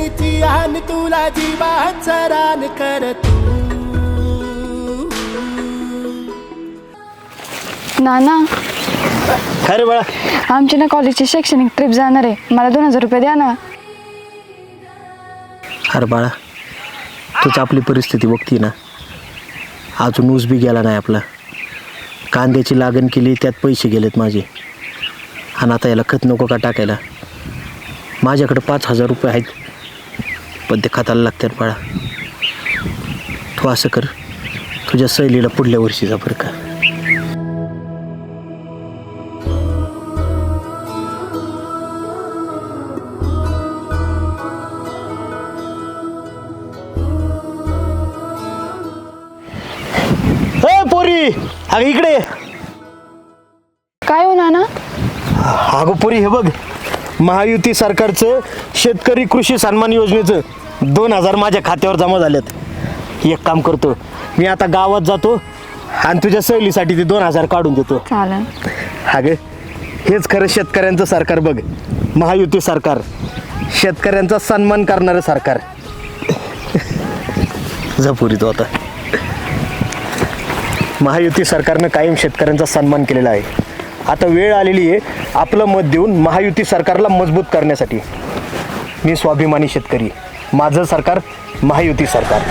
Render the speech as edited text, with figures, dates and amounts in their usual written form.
मीची आन तुला जीवाच रान कर तू. नाना काय रे बाळा? आमची ना कॉलेजची शैक्षणिक ट्रिप जाणार आहे, मला 2000 रुपये द्या ना. अरे बाळा, तूच आपली परिस्थिती बघती ना. अजून ऊस बी गेला नाही आपला, कांद्याची लागण केली त्यात पैसे गेलेत माझे, आणि आता याला खत नको का टाकायला. माझ्याकडे 5000 रुपये आहेत, पण ते खताला लागतात बाळा. तू असं कर, तुझ्या सहलीला पुढल्या वर्षी जा बरं का. पोरी अगं इकडे. काय हो नाना? अगं पोरी, हे बघ, महायुती सरकारचं शेतकरी कृषी सन्मान योजनेचं 2000 माझ्या खात्यावर जमा झालेत. एक काम करतो, मी आता गावात जातो आणि तुझ्या सहलीसाठी ते 2000 काढून देतो. चालेल. अगं हेच खरं शेतकऱ्यांचं सरकार बघ, महायुती सरकार, शेतकऱ्यांचा सन्मान करणारं सरकार. जा पोरी तू आता. महायुती सरकारनं कायम शेतकऱ्यांचा सन्मान केलेला आहे. आता वेळ आलेली आहे आपलं मत देऊन महायुती सरकारला मजबूत करण्यासाठी. मी स्वाभिमानी शेतकरी, माझं सरकार महायुती सरकार.